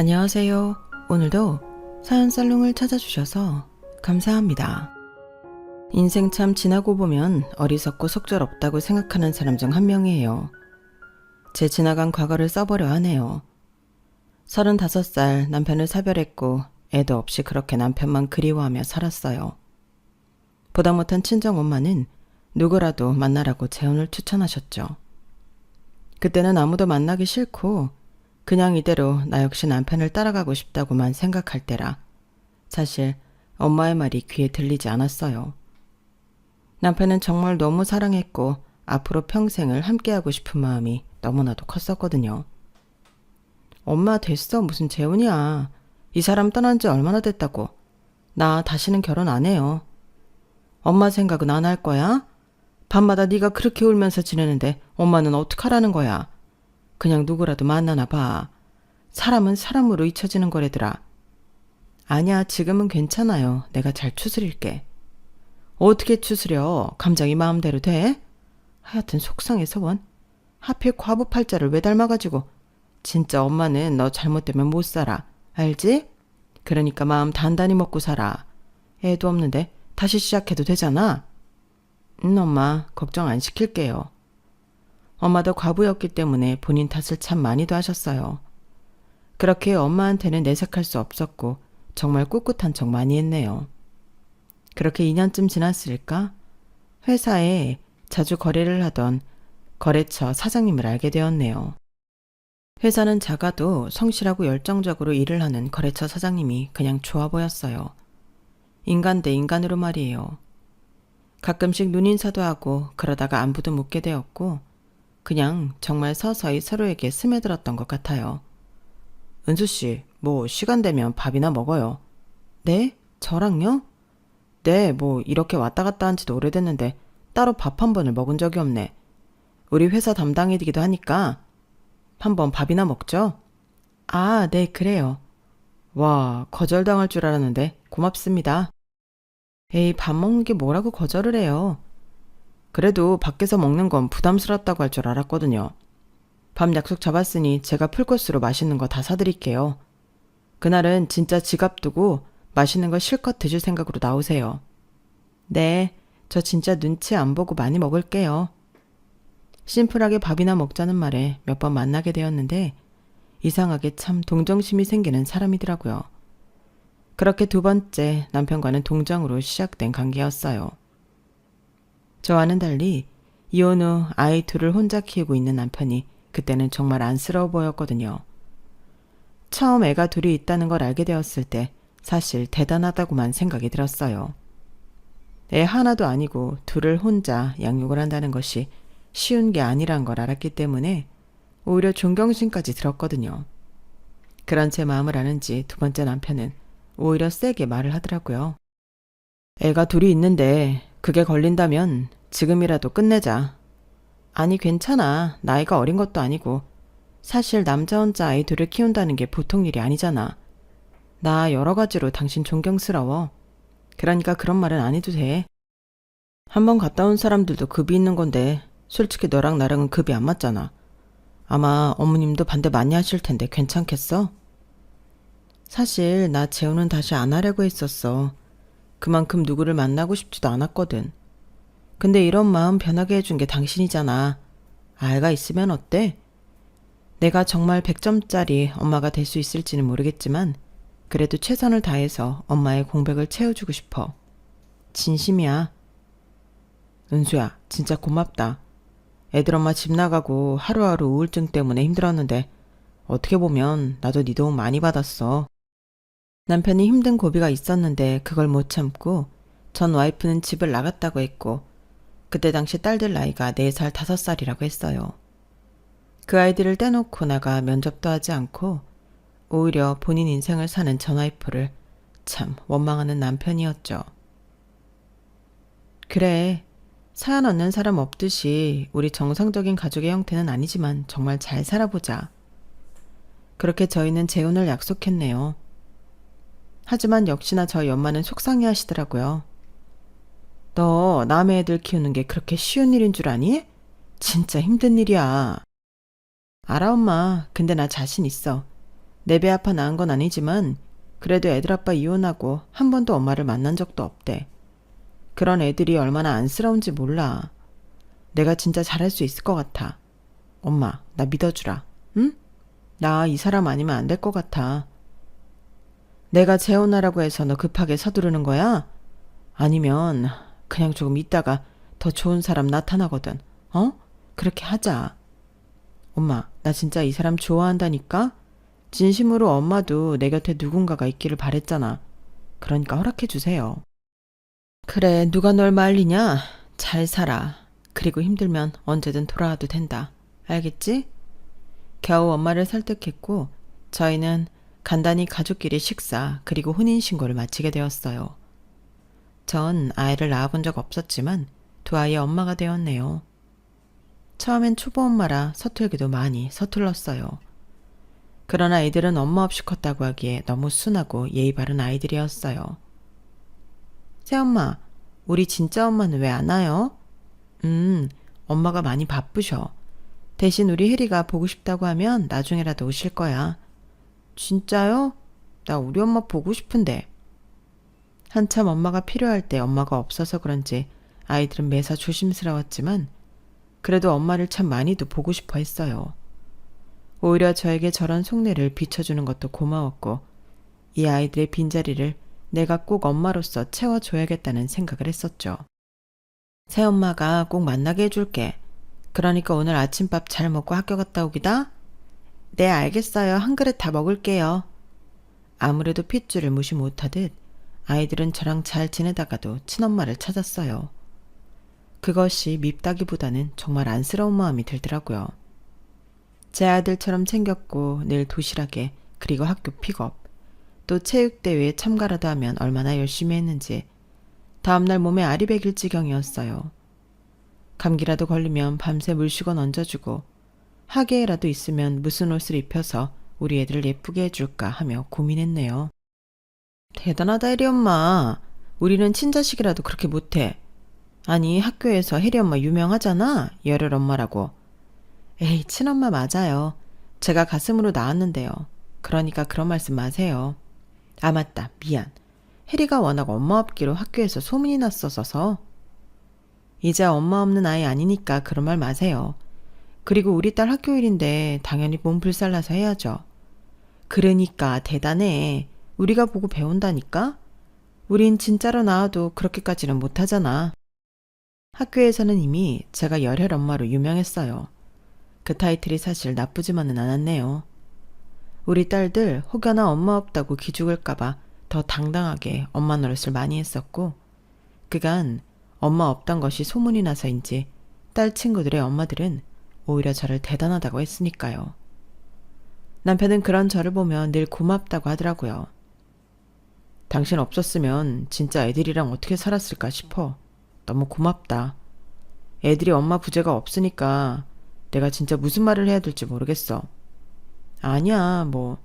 안녕하세요. 오늘도 사연 살롱을 찾아주셔서 감사합니다. 인생 참 지나고 보면 어리석고 속절없다고 생각하는 사람 중 한 명이에요. 제 지나간 과거를 써보려 하네요. 35살 남편을 사별했고 애도 없이 그렇게 남편만 그리워하며 살았어요. 보다 못한 친정엄마는 누구라도 만나라고 재혼을 추천하셨죠. 그때는 아무도 만나기 싫고 그냥 이대로 나 역시 남편을 따라가고 싶다고만 생각할 때라 사실 엄마의 말이 귀에 들리지 않았어요. 남편은 정말 너무 사랑했고 앞으로 평생을 함께하고 싶은 마음이 너무나도 컸었거든요. 엄마 됐어, 무슨 재혼이야. 이 사람 떠난 지 얼마나 됐다고. 나 다시는 결혼 안 해요. 엄마 생각은 안 할 거야? 밤마다 네가 그렇게 울면서 지내는데 엄마는 어떡하라는 거야. 그냥 누구라도 만나나 봐. 사람은 사람으로 잊혀지는 거래더라. 아니야, 지금은 괜찮아요. 내가 잘 추스릴게. 어떻게 추스려? 감정이 마음대로 돼? 하여튼 속상해서 원. 하필 과부 팔자를 왜 닮아가지고. 진짜 엄마는 너 잘못되면 못 살아. 알지? 그러니까 마음 단단히 먹고 살아. 애도 없는데 다시 시작해도 되잖아. 엄마 걱정 안 시킬게요. 엄마도 과부였기 때문에 본인 탓을 참 많이도 하셨어요. 그렇게 엄마한테는 내색할 수 없었고 정말 꿋꿋한 척 많이 했네요. 그렇게 2년쯤 지났을까? 회사에 자주 거래를 하던 거래처 사장님을 알게 되었네요. 회사는 작아도 성실하고 열정적으로 일을 하는 거래처 사장님이 그냥 좋아 보였어요. 인간 대 인간으로 말이에요. 가끔씩 눈인사도 하고 그러다가 안부도 묻게 되었고 그냥 정말 서서히 서로에게 스며들었던 것 같아요. 은수씨, 뭐 시간 되면 밥이나 먹어요. 네? 저랑요? 네, 뭐 이렇게 왔다 갔다 한 지도 오래됐는데 따로 밥 한 번을 먹은 적이 없네. 우리 회사 담당이기도 하니까 한번 밥이나 먹죠? 아, 네, 그래요. 와, 거절당할 줄 알았는데 고맙습니다. 에이, 밥 먹는 게 뭐라고 거절을 해요. 그래도 밖에서 먹는 건 부담스럽다고 할 줄 알았거든요. 밥 약속 잡았으니 제가 풀코스로 맛있는 거 다 사드릴게요. 그날은 진짜 지갑 두고 맛있는 거 실컷 드실 생각으로 나오세요. 네, 저 진짜 눈치 안 보고 많이 먹을게요. 심플하게 밥이나 먹자는 말에 몇 번 만나게 되었는데 이상하게 참 동정심이 생기는 사람이더라고요. 그렇게 두 번째 남편과는 동정으로 시작된 관계였어요. 저와는 달리 이혼 후 아이 둘을 혼자 키우고 있는 남편이 그때는 정말 안쓰러워 보였거든요. 처음 애가 둘이 있다는 걸 알게 되었을 때 사실 대단하다고만 생각이 들었어요. 애 하나도 아니고 둘을 혼자 양육을 한다는 것이 쉬운 게 아니란 걸 알았기 때문에 오히려 존경심까지 들었거든요. 그런 제 마음을 아는지 두 번째 남편은 오히려 세게 말을 하더라고요. 애가 둘이 있는데 그게 걸린다면 지금이라도 끝내자. 아니 괜찮아. 나이가 어린 것도 아니고. 사실 남자 혼자 아이 둘을 키운다는 게 보통 일이 아니잖아. 나 여러 가지로 당신 존경스러워. 그러니까 그런 말은 안 해도 돼. 한번 갔다 온 사람들도 급이 있는 건데 솔직히 너랑 나랑은 급이 안 맞잖아. 아마 어머님도 반대 많이 하실 텐데 괜찮겠어? 사실 나 재혼은 다시 안 하려고 했었어. 그만큼 누구를 만나고 싶지도 않았거든. 근데 이런 마음 변하게 해준 게 당신이잖아. 아이가 있으면 어때? 내가 정말 100점짜리 엄마가 될 수 있을지는 모르겠지만 그래도 최선을 다해서 엄마의 공백을 채워주고 싶어. 진심이야. 은수야, 진짜 고맙다. 애들 엄마 집 나가고 하루하루 우울증 때문에 힘들었는데 어떻게 보면 나도 네 도움 많이 받았어. 남편이 힘든 고비가 있었는데 그걸 못 참고 전 와이프는 집을 나갔다고 했고 그때 당시 딸들 나이가 4살, 5살이라고 했어요. 그 아이들을 떼놓고 나가 면접도 하지 않고 오히려 본인 인생을 사는 전 와이프를 참 원망하는 남편이었죠. 그래, 사연 얻는 사람 없듯이 우리 정상적인 가족의 형태는 아니지만 정말 잘 살아보자. 그렇게 저희는 재혼을 약속했네요. 하지만 역시나 저희 엄마는 속상해 하시더라고요. 너 남의 애들 키우는 게 그렇게 쉬운 일인 줄 아니? 진짜 힘든 일이야. 알아 엄마. 근데 나 자신 있어. 내 배 아파 낳은 건 아니지만 그래도 애들 아빠 이혼하고 한 번도 엄마를 만난 적도 없대. 그런 애들이 얼마나 안쓰러운지 몰라. 내가 진짜 잘할 수 있을 것 같아. 엄마, 나 믿어주라. 응? 나 이 사람 아니면 안 될 것 같아. 내가 재혼하라고 해서 너 급하게 서두르는 거야? 아니면 그냥 조금 있다가 더 좋은 사람 나타나거든. 어? 그렇게 하자. 엄마, 나 진짜 이 사람 좋아한다니까? 진심으로 엄마도 내 곁에 누군가가 있기를 바랬잖아. 그러니까 허락해 주세요. 그래, 누가 널 말리냐? 잘 살아. 그리고 힘들면 언제든 돌아와도 된다. 알겠지? 겨우 엄마를 설득했고 저희는 간단히 가족끼리 식사 그리고 혼인신고를 마치게 되었어요. 전 아이를 낳아본 적 없었지만 두 아이의 엄마가 되었네요. 처음엔 초보 엄마라 서툴기도 많이 서툴렀어요. 그러나 애들은 엄마 없이 컸다고 하기에 너무 순하고 예의 바른 아이들이었어요. 새엄마, 우리 진짜 엄마는 왜 안 와요? 엄마가 많이 바쁘셔. 대신 우리 혜리가 보고 싶다고 하면 나중에라도 오실 거야. 진짜요? 나 우리 엄마 보고 싶은데. 한참 엄마가 필요할 때 엄마가 없어서 그런지 아이들은 매사 조심스러웠지만 그래도 엄마를 참 많이도 보고 싶어 했어요. 오히려 저에게 저런 속내를 비춰주는 것도 고마웠고 이 아이들의 빈자리를 내가 꼭 엄마로서 채워줘야겠다는 생각을 했었죠. 새엄마가 꼭 만나게 해줄게. 그러니까 오늘 아침밥 잘 먹고 학교 갔다 오기다? 네, 알겠어요. 한 그릇 다 먹을게요. 아무래도 핏줄을 무시 못하듯 아이들은 저랑 잘 지내다가도 친엄마를 찾았어요. 그것이 밉다기보다는 정말 안쓰러운 마음이 들더라고요. 제 아들처럼 챙겼고 늘 도시락에 그리고 학교 픽업 또 체육대회에 참가라도 하면 얼마나 열심히 했는지 다음날 몸에 알이 배길 지경이었어요. 감기라도 걸리면 밤새 물수건 얹어주고 하계회라도 있으면 무슨 옷을 입혀서 우리 애들을 예쁘게 해줄까 하며 고민했네요. 대단하다 혜리 엄마. 우리는 친자식이라도 그렇게 못해. 아니 학교에서 혜리 엄마 유명하잖아. 열혈 엄마라고. 에이 친엄마 맞아요. 제가 가슴으로 낳았는데요. 그러니까 그런 말씀 마세요. 아 맞다 미안. 혜리가 워낙 엄마 없기로 학교에서 소문이 났었어서. 이제 엄마 없는 아이 아니니까 그런 말 마세요. 그리고 우리 딸 학교 일인데 당연히 몸 불살라서 해야죠. 그러니까 대단해. 우리가 보고 배운다니까? 우린 진짜로 나와도 그렇게까지는 못하잖아. 학교에서는 이미 제가 열혈 엄마로 유명했어요. 그 타이틀이 사실 나쁘지만은 않았네요. 우리 딸들 혹여나 엄마 없다고 기죽을까봐 더 당당하게 엄마 노릇을 많이 했었고 그간 엄마 없단 것이 소문이 나서인지 딸 친구들의 엄마들은 오히려 저를 대단하다고 했으니까요. 남편은 그런 저를 보며 늘 고맙다고 하더라고요. 당신 없었으면 진짜 애들이랑 어떻게 살았을까 싶어. 너무 고맙다. 애들이 엄마 부재가 없으니까 내가 진짜 무슨 말을 해야 될지 모르겠어. 아니야, 뭐.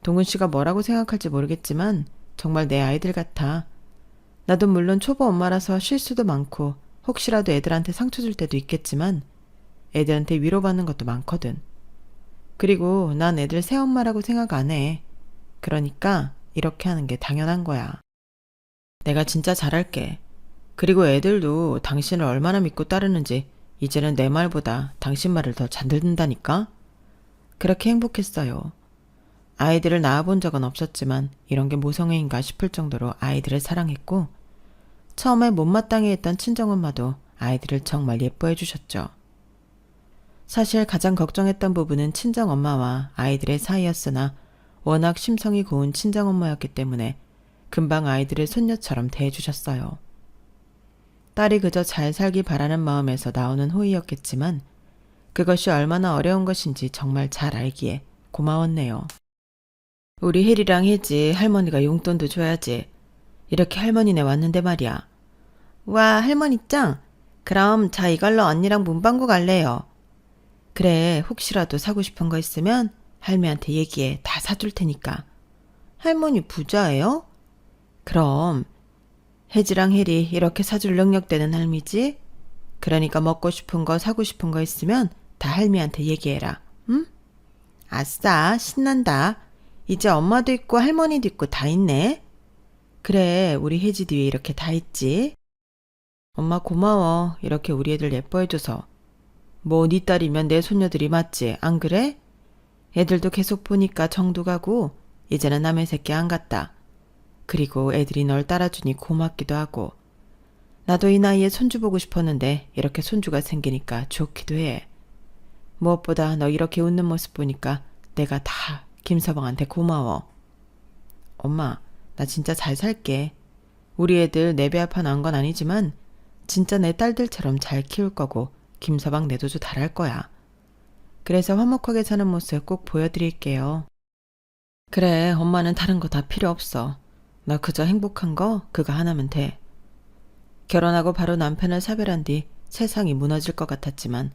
동은 씨가 뭐라고 생각할지 모르겠지만 정말 내 아이들 같아. 나도 물론 초보 엄마라서 실수도 많고 혹시라도 애들한테 상처 줄 때도 있겠지만 애들한테 위로받는 것도 많거든. 그리고 난 애들 새엄마라고 생각 안 해. 그러니까 이렇게 하는 게 당연한 거야. 내가 진짜 잘할게. 그리고 애들도 당신을 얼마나 믿고 따르는지 이제는 내 말보다 당신 말을 더 잘 듣는다니까? 그렇게 행복했어요. 아이들을 낳아본 적은 없었지만 이런 게 모성애인가 싶을 정도로 아이들을 사랑했고 처음에 못마땅해 했던 친정엄마도 아이들을 정말 예뻐해 주셨죠. 사실 가장 걱정했던 부분은 친정엄마와 아이들의 사이였으나 워낙 심성이 고운 친정엄마였기 때문에 금방 아이들을 손녀처럼 대해주셨어요. 딸이 그저 잘 살기 바라는 마음에서 나오는 호의였겠지만 그것이 얼마나 어려운 것인지 정말 잘 알기에 고마웠네요. 우리 혜리랑 혜지 할머니가 용돈도 줘야지. 이렇게 할머니네 왔는데 말이야. 와 할머니 짱. 그럼 저 이걸로 언니랑 문방구 갈래요. 그래 혹시라도 사고 싶은 거 있으면 할미한테 얘기해. 다 사줄 테니까. 할머니 부자예요? 그럼 혜지랑 혜리 이렇게 사줄 능력 되는 할미지? 그러니까 먹고 싶은 거 사고 싶은 거 있으면 다 할미한테 얘기해라. 응? 아싸 신난다. 이제 엄마도 있고 할머니도 있고 다 있네. 그래, 우리 혜지 뒤에 이렇게 다 있지. 엄마 고마워. 이렇게 우리 애들 예뻐해줘서. 뭐 네 딸이면 내 손녀들이 맞지, 안 그래? 애들도 계속 보니까 정도 가고 이제는 남의 새끼 안 같다. 그리고 애들이 널 따라주니 고맙기도 하고. 나도 이 나이에 손주 보고 싶었는데 이렇게 손주가 생기니까 좋기도 해. 무엇보다 너 이렇게 웃는 모습 보니까 내가 다 김서방한테 고마워. 엄마, 나 진짜 잘 살게. 우리 애들 내 배 아파 낳은 건 아니지만 진짜 내 딸들처럼 잘 키울 거고 김서방 내도주 잘할 거야. 그래서 화목하게 사는 모습 꼭 보여드릴게요. 그래, 엄마는 다른 거 다 필요 없어. 나 그저 행복한 거 그거 하나면 돼. 결혼하고 바로 남편을 사별한 뒤 세상이 무너질 것 같았지만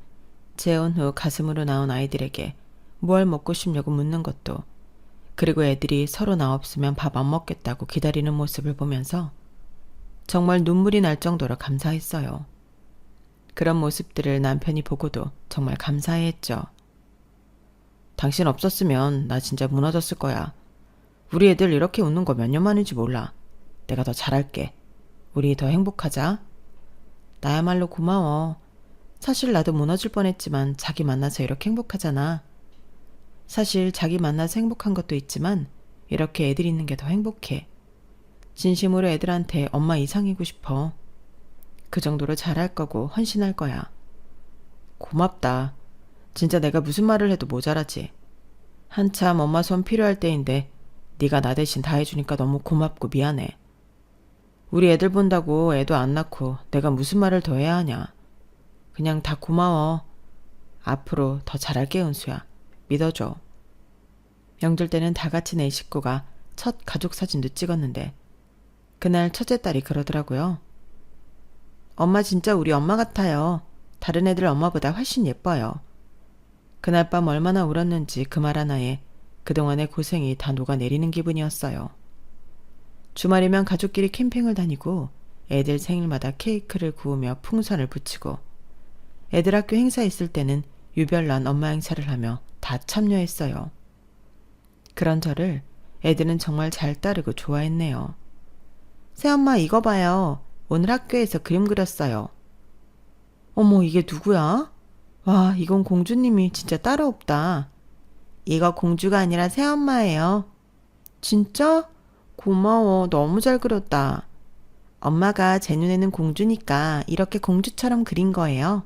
재혼 후 가슴으로 낳은 아이들에게 뭘 먹고 싶냐고 묻는 것도, 그리고 애들이 서로 나 없으면 밥 안 먹겠다고 기다리는 모습을 보면서 정말 눈물이 날 정도로 감사했어요. 그런 모습들을 남편이 보고도 정말 감사해했죠. 당신 없었으면 나 진짜 무너졌을 거야. 우리 애들 이렇게 웃는 거 몇 년 만인지 몰라. 내가 더 잘할게. 우리 더 행복하자. 나야말로 고마워. 사실 나도 무너질 뻔했지만 자기 만나서 이렇게 행복하잖아. 사실 자기 만나서 행복한 것도 있지만 이렇게 애들 있는 게 더 행복해. 진심으로 애들한테 엄마 이상이고 싶어. 그 정도로 잘할 거고 헌신할 거야. 고맙다. 진짜 내가 무슨 말을 해도 모자라지. 한참 엄마 손 필요할 때인데 네가 나 대신 다 해주니까 너무 고맙고 미안해. 우리 애들 본다고 애도 안 낳고 내가 무슨 말을 더 해야 하냐. 그냥 다 고마워. 앞으로 더 잘할게, 은수야. 믿어줘. 명절 때는 다 같이 내 식구가 첫 가족 사진도 찍었는데 그날 첫째 딸이 그러더라고요. 엄마 진짜 우리 엄마 같아요. 다른 애들 엄마보다 훨씬 예뻐요. 그날 밤 얼마나 울었는지 그 말 하나에 그동안의 고생이 다 녹아내리는 기분이었어요. 주말이면 가족끼리 캠핑을 다니고 애들 생일마다 케이크를 구우며 풍선을 붙이고 애들 학교 행사 있을 때는 유별난 엄마 행사를 하며 다 참여했어요. 그런 저를 애들은 정말 잘 따르고 좋아했네요. 새엄마 이거 봐요. 오늘 학교에서 그림 그렸어요. 어머, 이게 누구야? 와, 이건 공주님이 진짜 따로 없다. 이거 공주가 아니라 새엄마예요. 진짜? 고마워. 너무 잘 그렸다. 엄마가 제 눈에는 공주니까 이렇게 공주처럼 그린 거예요.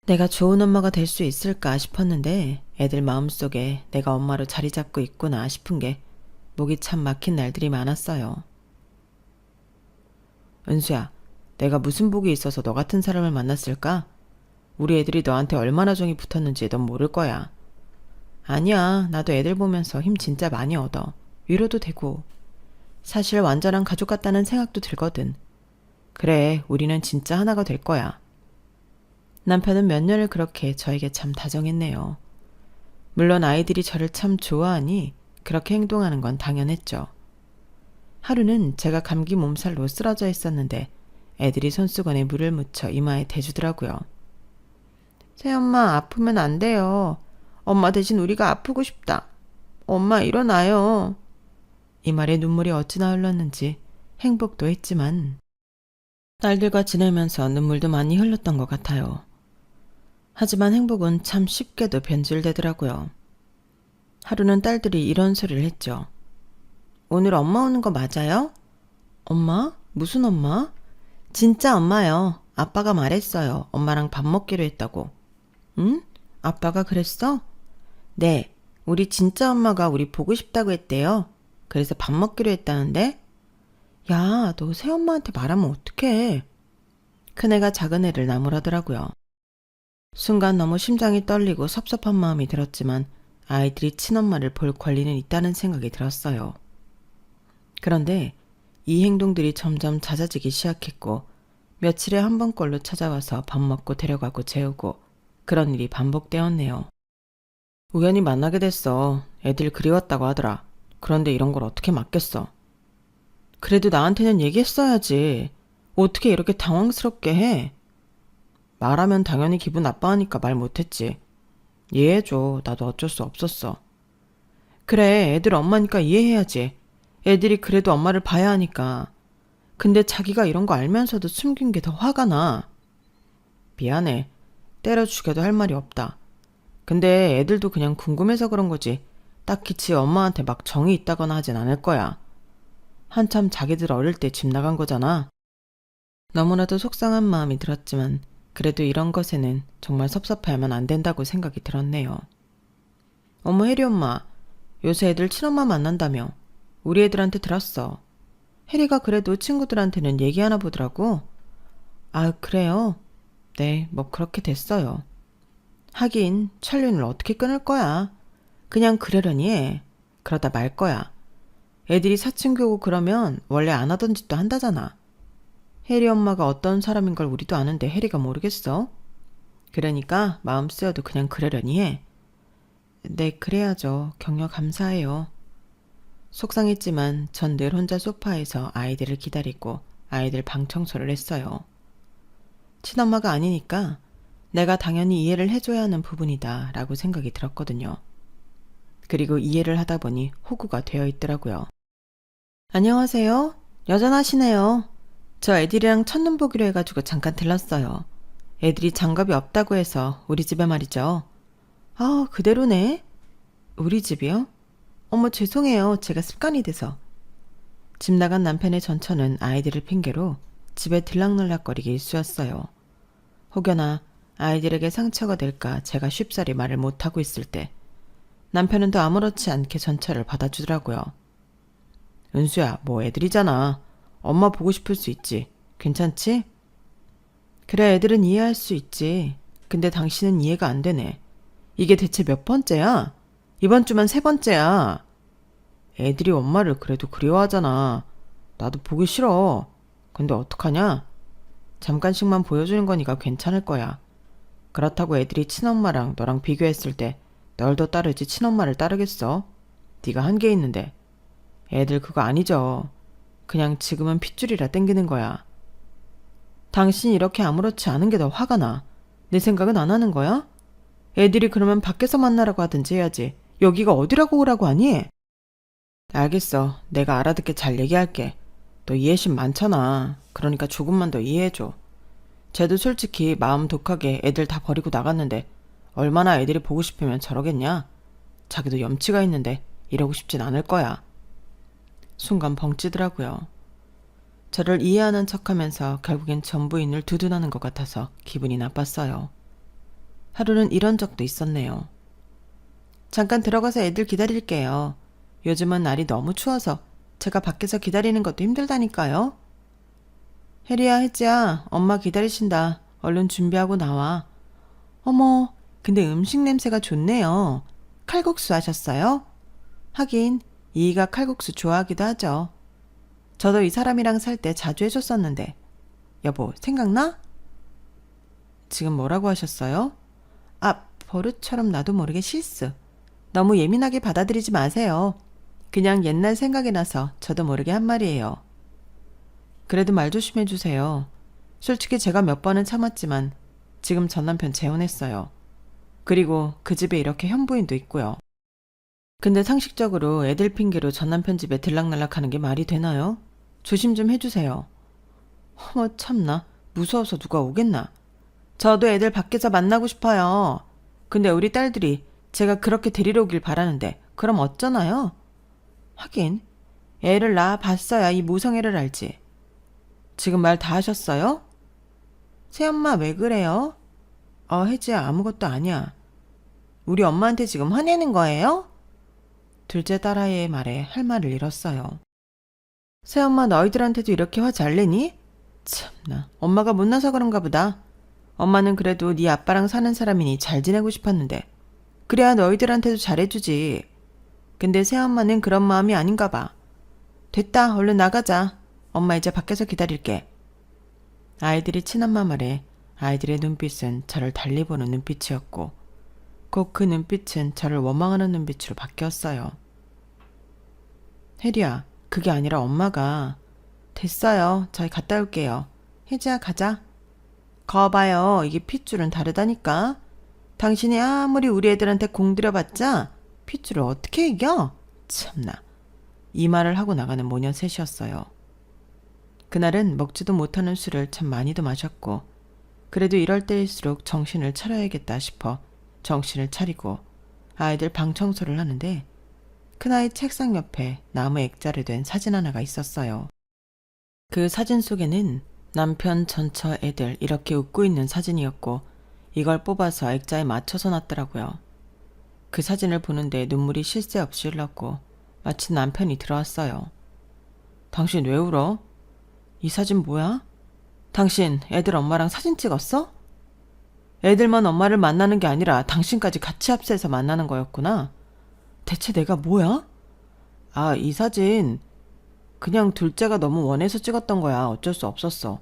내가 좋은 엄마가 될 수 있을까 싶었는데 애들 마음속에 내가 엄마로 자리 잡고 있구나 싶은 게 목이 참 막힌 날들이 많았어요. 은수야, 내가 무슨 복이 있어서 너 같은 사람을 만났을까? 우리 애들이 너한테 얼마나 정이 붙었는지 넌 모를 거야. 아니야, 나도 애들 보면서 힘 진짜 많이 얻어. 위로도 되고. 사실 완전한 가족 같다는 생각도 들거든. 그래, 우리는 진짜 하나가 될 거야. 남편은 몇 년을 그렇게 저에게 참 다정했네요. 물론 아이들이 저를 참 좋아하니 그렇게 행동하는 건 당연했죠. 하루는 제가 감기 몸살로 쓰러져 있었는데 애들이 손수건에 물을 묻혀 이마에 대주더라고요. 새엄마 아프면 안 돼요. 엄마 대신 우리가 아프고 싶다. 엄마 일어나요. 이 말에 눈물이 어찌나 흘렀는지 행복도 했지만 딸들과 지내면서 눈물도 많이 흘렀던 것 같아요. 하지만 행복은 참 쉽게도 변질되더라고요. 하루는 딸들이 이런 소리를 했죠. 오늘 엄마 오는 거 맞아요? 엄마? 무슨 엄마? 진짜 엄마요. 아빠가 말했어요. 엄마랑 밥 먹기로 했다고. 응? 아빠가 그랬어? 네. 우리 진짜 엄마가 우리 보고 싶다고 했대요. 그래서 밥 먹기로 했다는데? 야, 너 새엄마한테 말하면 어떡해. 큰애가 작은애를 나무라더라고요. 순간 너무 심장이 떨리고 섭섭한 마음이 들었지만 아이들이 친엄마를 볼 권리는 있다는 생각이 들었어요. 그런데 이 행동들이 점점 잦아지기 시작했고 며칠에 한 번꼴로 찾아와서 밥 먹고 데려가고 재우고 그런 일이 반복되었네요. 우연히 만나게 됐어. 애들 그리웠다고 하더라. 그런데 이런 걸 어떻게 맡겠어. 그래도 나한테는 얘기했어야지. 어떻게 이렇게 당황스럽게 해? 말하면 당연히 기분 나빠하니까 말 못했지. 이해해줘. 나도 어쩔 수 없었어. 그래, 애들 엄마니까 이해해야지. 애들이 그래도 엄마를 봐야 하니까. 근데 자기가 이런 거 알면서도 숨긴 게 더 화가 나. 미안해. 때려 죽여도 할 말이 없다. 근데 애들도 그냥 궁금해서 그런 거지. 딱히 지 엄마한테 막 정이 있다거나 하진 않을 거야. 한참 자기들 어릴 때 집 나간 거잖아. 너무나도 속상한 마음이 들었지만 그래도 이런 것에는 정말 섭섭해하면 안 된다고 생각이 들었네요. 어머, 혜리 엄마. 요새 애들 친엄마 만난다며. 우리 애들한테 들었어. 혜리가 그래도 친구들한테는 얘기하나 보더라고. 아, 그래요? 네, 뭐 그렇게 됐어요. 하긴 천륜을 어떻게 끊을 거야. 그냥 그러려니 해. 그러다 말 거야. 애들이 사춘기고 그러면 원래 안 하던 짓도 한다잖아. 혜리 엄마가 어떤 사람인 걸 우리도 아는데 혜리가 모르겠어? 그러니까 마음 쓰여도 그냥 그러려니 해. 네, 그래야죠. 격려 감사해요. 속상했지만 전 늘 혼자 소파에서 아이들을 기다리고 아이들 방 청소를 했어요. 친엄마가 아니니까 내가 당연히 이해를 해줘야 하는 부분이다 라고 생각이 들었거든요. 그리고 이해를 하다 보니 호구가 되어 있더라고요. 안녕하세요. 여전하시네요. 저 애들이랑 첫눈 보기로 해가지고 잠깐 들렀어요. 애들이 장갑이 없다고 해서 우리 집에 말이죠. 아, 그대로네. 우리 집이요? 어머, 죄송해요. 제가 습관이 돼서. 집 나간 남편의 전처는 아이들을 핑계로 집에 들락날락거리기 일쑤였어요. 혹여나 아이들에게 상처가 될까 제가 쉽사리 말을 못하고 있을 때 남편은 더 아무렇지 않게 전처를 받아주더라고요. 은수야, 뭐 애들이잖아. 엄마 보고 싶을 수 있지. 괜찮지? 그래, 애들은 이해할 수 있지. 근데 당신은 이해가 안 되네. 이게 대체 몇 번째야? 이번 주만 3번째야. 애들이 엄마를 그래도 그리워하잖아. 나도 보기 싫어. 근데 어떡하냐? 잠깐씩만 보여주는 거니까 괜찮을 거야. 그렇다고 애들이 친엄마랑 너랑 비교했을 때 널 더 따르지 친엄마를 따르겠어? 네가 한 게 있는데. 애들 그거 아니죠. 그냥 지금은 핏줄이라 땡기는 거야. 당신이 이렇게 아무렇지 않은 게 더 화가 나. 내 생각은 안 하는 거야? 애들이 그러면 밖에서 만나라고 하든지 해야지. 여기가 어디라고 오라고 하니? 알겠어. 내가 알아듣게 잘 얘기할게. 너 이해심 많잖아. 그러니까 조금만 더 이해해줘. 쟤도 솔직히 마음 독하게 애들 다 버리고 나갔는데 얼마나 애들이 보고 싶으면 저러겠냐? 자기도 염치가 있는데 이러고 싶진 않을 거야. 순간 벙찌더라고요. 저를 이해하는 척하면서 결국엔 전부인을 두둔하는 것 같아서 기분이 나빴어요. 하루는 이런 적도 있었네요. 잠깐 들어가서 애들 기다릴게요. 요즘은 날이 너무 추워서 제가 밖에서 기다리는 것도 힘들다니까요. 혜리야, 혜지야, 엄마 기다리신다. 얼른 준비하고 나와. 어머, 근데 음식 냄새가 좋네요. 칼국수 하셨어요? 하긴 이이가 칼국수 좋아하기도 하죠. 저도 이 사람이랑 살 때 자주 해줬었는데. 여보, 생각나? 지금 뭐라고 하셨어요? 아, 버릇처럼 나도 모르게 실수. 너무 예민하게 받아들이지 마세요. 그냥 옛날 생각이 나서 저도 모르게 한 말이에요. 그래도 말 조심해 주세요. 솔직히 제가 몇 번은 참았지만 지금 전 남편 재혼했어요. 그리고 그 집에 이렇게 현부인도 있고요. 근데 상식적으로 애들 핑계로 전 남편 집에 들락날락 하는 게 말이 되나요? 조심 좀 해주세요. 어머, 참나. 무서워서 누가 오겠나. 저도 애들 밖에서 만나고 싶어요. 근데 우리 딸들이 제가 그렇게 데리러 오길 바라는데 그럼 어쩌나요? 하긴 애를 낳아 봤어야 이 무성애를 알지. 지금 말 다 하셨어요? 새엄마 왜 그래요? 혜지야, 아무것도 아니야. 우리 엄마한테 지금 화내는 거예요? 둘째 딸아이의 말에 할 말을 잃었어요. 새엄마 너희들한테도 이렇게 화 잘 내니? 참나, 엄마가 못나서 그런가 보다. 엄마는 그래도 네 아빠랑 사는 사람이니 잘 지내고 싶었는데 그래야 너희들한테도 잘해주지. 근데 새엄마는 그런 마음이 아닌가 봐. 됐다, 얼른 나가자. 엄마 이제 밖에서 기다릴게. 아이들이 친엄마 말에 아이들의 눈빛은 저를 달리 보는 눈빛이었고 곧 그 눈빛은 저를 원망하는 눈빛으로 바뀌었어요. 혜리야, 그게 아니라 엄마가. 됐어요. 저희 갔다 올게요. 혜지야, 가자. 거봐요. 이게 핏줄은 다르다니까. 당신이 아무리 우리 애들한테 공들여봤자 핏줄을 어떻게 이겨? 참나. 이 말을 하고 나가는 모녀 셋이었어요. 그날은 먹지도 못하는 술을 참 많이도 마셨고 그래도 이럴 때일수록 정신을 차려야겠다 싶어 정신을 차리고 아이들 방 청소를 하는데 큰아이 책상 옆에 나무 액자로 된 사진 하나가 있었어요. 그 사진 속에는 남편, 전처, 애들 이렇게 웃고 있는 사진이었고 이걸 뽑아서 액자에 맞춰서 놨더라고요. 그 사진을 보는데 눈물이 쉴 새 없이 흘렀고 마침 남편이 들어왔어요. 당신 왜 울어? 이 사진 뭐야? 당신 애들 엄마랑 사진 찍었어? 애들만 엄마를 만나는 게 아니라 당신까지 같이 합세해서 만나는 거였구나. 대체 내가 뭐야? 아, 이 사진 그냥 둘째가 너무 원해서 찍었던 거야. 어쩔 수 없었어.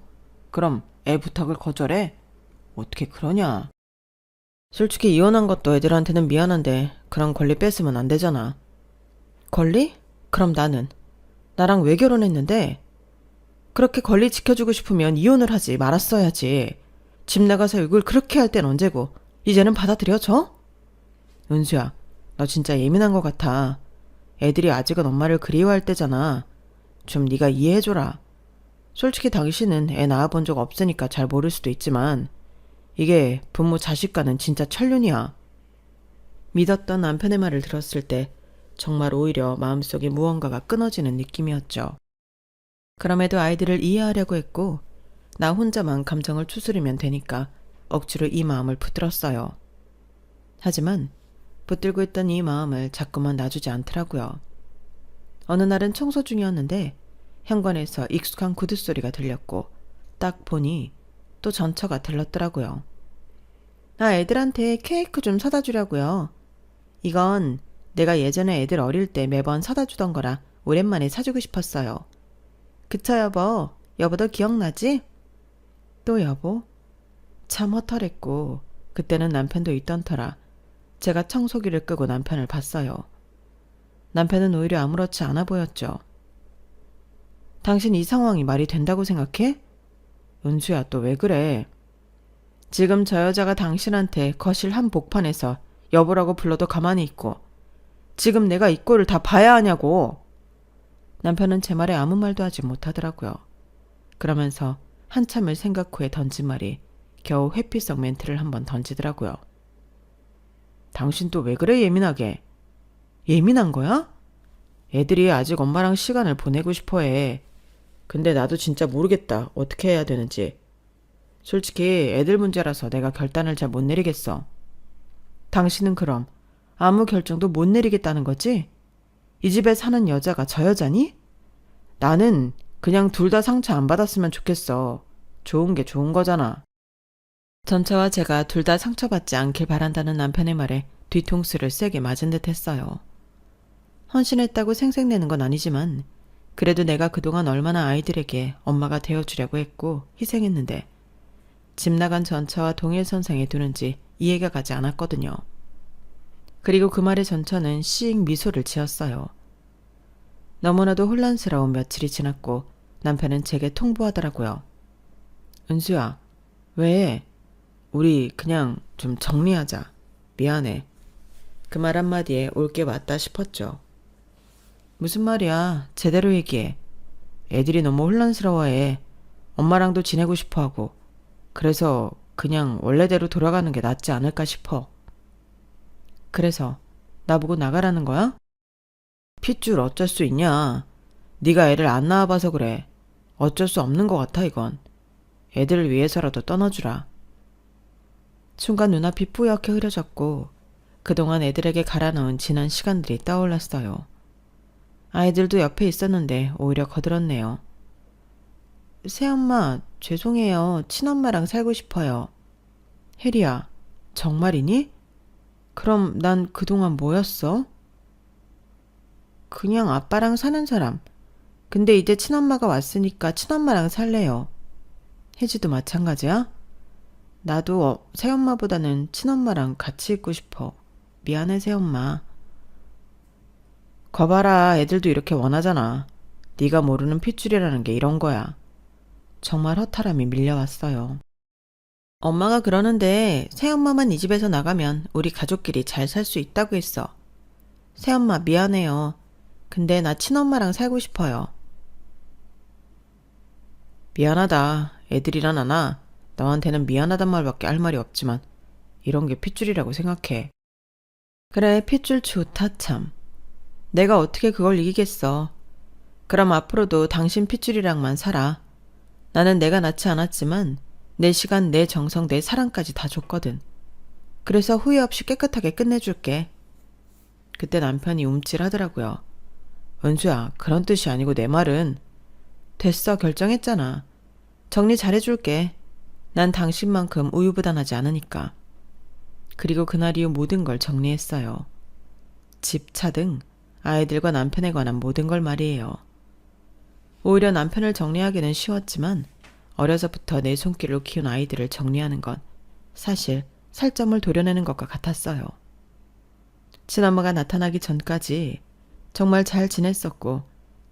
그럼 애 부탁을 거절해? 어떻게 그러냐? 솔직히 이혼한 것도 애들한테는 미안한데 그런 권리 뺏으면 안 되잖아. 권리? 그럼 나랑 왜 결혼했는데? 그렇게 권리 지켜주고 싶으면 이혼을 하지 말았어야지. 집 나가서 이걸 그렇게 할 땐 언제고 이제는 받아들여줘? 은수야, 너 진짜 예민한 것 같아. 애들이 아직은 엄마를 그리워할 때잖아. 좀 네가 이해해줘라. 솔직히 당신은 애 낳아본 적 없으니까 잘 모를 수도 있지만 이게 부모 자식과는 진짜 천륜이야. 믿었던 남편의 말을 들었을 때 정말 오히려 마음속에 무언가가 끊어지는 느낌이었죠. 그럼에도 아이들을 이해하려고 했고 나 혼자만 감정을 추스르면 되니까 억지로 이 마음을 붙들었어요. 하지만 붙들고 있던 이 마음을 자꾸만 놔주지 않더라고요. 어느 날은 청소 중이었는데 현관에서 익숙한 구두 소리가 들렸고 딱 보니 또 전처가 들렀더라고요. 나 애들한테 케이크 좀 사다 주려고요. 이건 내가 예전에 애들 어릴 때 매번 사다 주던 거라 오랜만에 사주고 싶었어요. 그쵸 여보? 여보도 기억나지? 또 여보? 참 허탈했고 그때는 남편도 있던 터라 제가 청소기를 끄고 남편을 봤어요. 남편은 오히려 아무렇지 않아 보였죠. 당신 이 상황이 말이 된다고 생각해? 은수야, 또 왜 그래? 지금 저 여자가 당신한테 거실 한 복판에서 여보라고 불러도 가만히 있고 지금 내가 이 꼴을 다 봐야 하냐고. 남편은 제 말에 아무 말도 하지 못하더라고요. 그러면서 한참을 생각 후에 던진 말이 겨우 회피성 멘트를 한번 던지더라고요. 당신 또 왜 그래 예민하게? 예민한 거야? 애들이 아직 엄마랑 시간을 보내고 싶어 해. 근데 나도 진짜 모르겠다. 어떻게 해야 되는지. 솔직히 애들 문제라서 내가 결단을 잘 못 내리겠어. 당신은 그럼 아무 결정도 못 내리겠다는 거지? 이 집에 사는 여자가 저 여자니? 나는 그냥 둘 다 상처 안 받았으면 좋겠어. 좋은 게 좋은 거잖아. 전처와 제가 둘 다 상처받지 않길 바란다는 남편의 말에 뒤통수를 세게 맞은 듯 했어요. 헌신했다고 생색내는 건 아니지만 그래도 내가 그동안 얼마나 아이들에게 엄마가 되어주려고 했고 희생했는데 집 나간 전처와 동일선상에 두는지 이해가 가지 않았거든요. 그리고 그 말에 전처는 씩 미소를 지었어요. 너무나도 혼란스러운 며칠이 지났고 남편은 제게 통보하더라고요. 은수야, 왜? 우리 그냥 좀 정리하자. 미안해. 그 말 한마디에 올 게 맞다 싶었죠. 무슨 말이야? 제대로 얘기해. 애들이 너무 혼란스러워해. 엄마랑도 지내고 싶어하고. 그래서 그냥 원래대로 돌아가는 게 낫지 않을까 싶어. 그래서 나보고 나가라는 거야? 핏줄 어쩔 수 있냐. 네가 애를 안 낳아봐서 그래. 어쩔 수 없는 것 같아 이건. 애들을 위해서라도 떠나주라. 순간 눈앞이 뿌옇게 흐려졌고 그동안 애들에게 갈아넣은 지난 시간들이 떠올랐어요. 아이들도 옆에 있었는데 오히려 거들었네요. 새엄마, 죄송해요. 친엄마랑 살고 싶어요. 혜리야, 정말이니? 그럼 난 그동안 뭐였어? 그냥 아빠랑 사는 사람. 근데 이제 친엄마가 왔으니까 친엄마랑 살래요. 혜지도 마찬가지야? 나도 새엄마보다는 친엄마랑 같이 있고 싶어. 미안해 새엄마. 거봐라, 애들도 이렇게 원하잖아. 네가 모르는 핏줄이라는 게 이런 거야. 정말 허탈함이 밀려왔어요. 엄마가 그러는데 새엄마만 이 집에서 나가면 우리 가족끼리 잘 살 수 있다고 했어. 새엄마 미안해요. 근데 나 친엄마랑 살고 싶어요. 미안하다. 애들이란 하나. 너한테는 미안하단 말밖에 할 말이 없지만 이런 게 핏줄이라고 생각해. 그래, 핏줄 좋다 참. 내가 어떻게 그걸 이기겠어. 그럼 앞으로도 당신 핏줄이랑만 살아. 나는 내가 낳지 않았지만 내 시간, 내 정성, 내 사랑까지 다 줬거든. 그래서 후회 없이 깨끗하게 끝내줄게. 그때 남편이 움찔하더라고요. 은수야, 그런 뜻이 아니고 내 말은. 됐어, 결정했잖아. 정리 잘해줄게. 난 당신만큼 우유부단하지 않으니까. 그리고 그날 이후 모든 걸 정리했어요. 집, 차 등 아이들과 남편에 관한 모든 걸 말이에요. 오히려 남편을 정리하기는 쉬웠지만 어려서부터 내 손길로 키운 아이들을 정리하는 건 사실 살점을 도려내는 것과 같았어요. 친엄마가 나타나기 전까지 정말 잘 지냈었고